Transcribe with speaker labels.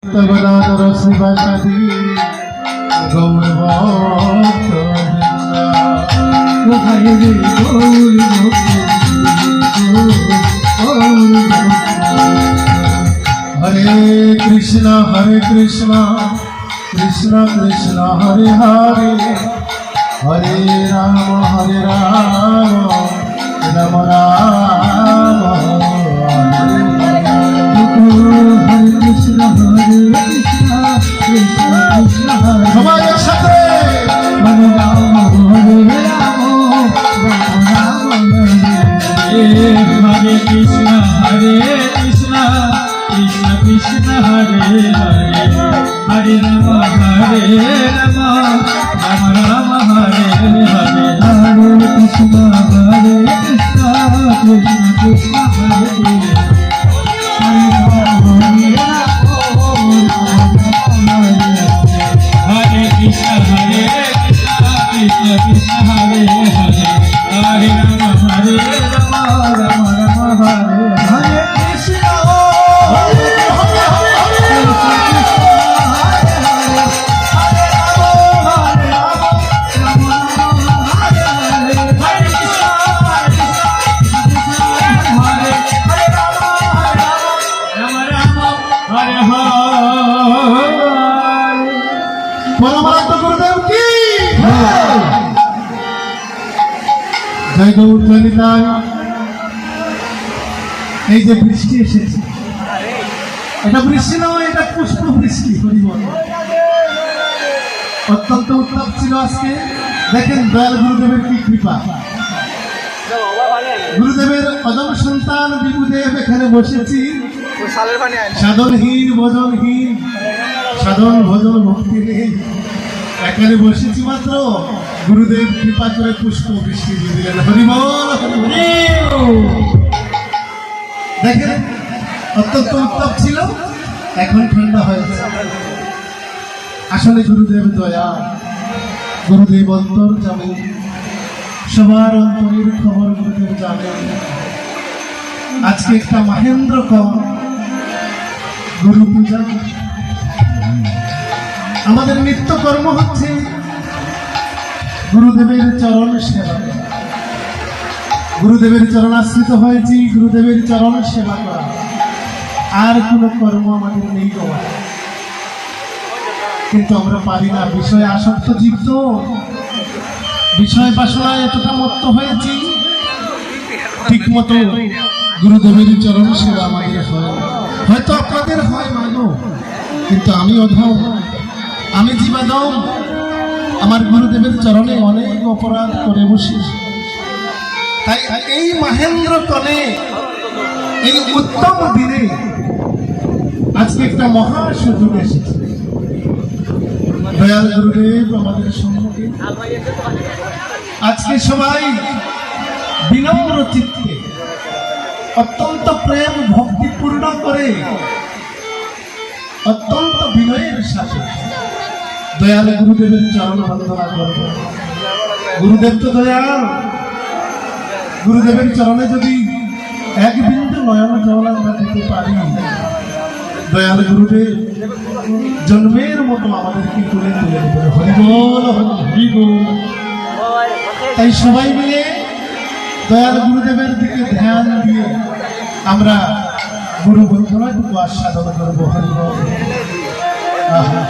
Speaker 1: রসিবাসাদি গৌরভক্ত হরে কৃষ্ণ কৃষ্ণ কৃষ্ণ হরে হরে হরে রাম রাম রাম সবাই একসাথে হরে রাম হরে কৃষ্ণ কৃষ্ণ কৃষ্ণ হরে হরে হরে রাম রাম রাম হরে হরে হরে কৃষ্ণ কৃষ্ণ কৃষ্ণ হরে हरे कृष्ण कृष्ण हरे हरे हरे राम राम हरे हरे कृष्ण गुरुदेव की जय गौरनिताय। এই যে বৃষ্টি এসেছে, এটা বৃষ্টি নয়, এটা পুষ্প বৃষ্টি। অত্যন্ত উত্তাপ ছিল আজকে। দেখেন দয়াল গুরুদেবের কি কৃপা। গুরুদেবের অদম সন্তান বিভুদেব এখানে বসেছি, সাধনহীন ভজনহীন, সাধন ভজন ভক্তি নেই, এখানে বসেছি মাত্র। গুরুদেব কৃপা করে পুষ্প বৃষ্টি দিয়ে দিলেন। হরিবল দেখেন, অত্যন্ত উত্তাপ ছিল, এখন ঠান্ডা হয়েছে। আসলে গুরুদেব দয়া, গুরুদেব অন্তর জানেন, সবার অন্তরের খবর গুরুদেব জানেন। আজকে একটা মহেন্দ্র কম গুরু পূজা। আমাদের নিত্য কর্ম হচ্ছে গুরুদেবের চরণ সেবা। গুরুদেবের চরণ আশ্রিত হয়েছি, গুরুদেবের চরণ সেবা করা, আর কোনো কর্ম আমাদের নেই বাবা। কিন্তু আমরা পারি না, বিষয়ে আসক্ত জীব তো, বিষয় বাসনায় এতটা মত্ত হয়েছি, ঠিক মতো গুরুদেবের চরণ সেবা আমাদের হয়। হয়তো আপনাদের হয় মানো, কিন্তু আমি অধম, আমি জীবাদম। আমার গুরুদেবের চরণে অনেক অপরাধ করে বসি। তাই এই মহেন্দ্র কলে, এই উত্তম দিনে আজকে একটা মহা সুযোগ এসেছে। দয়াল গুরুদেব আমাদের সম্মুখে আজকে সবাই বিনম্র চিত্তে, অত্যন্ত প্রেম ভক্তিপূর্ণ করে, অত্যন্ত বিনয়ের সাথে দয়াল গুরুদেবের চরণ বন্দনা করব। গুরুদেব তো দয়াল, গুরুদেবের চরণে যদি এক বিন্দু নয়ন জল আমরা দিতে পারি, দয়াল গুরুদেব জন্মের মতো আমাদেরকে তুলে তুলে দেবে। হরিবল হরিবল। তাই সবাই মিলে দয়াল গুরুদেবের দিকে ধ্যান দিয়ে আমরা গুরু বন্দনাটুকু আস্বাদন করবো। হরিবল। আহা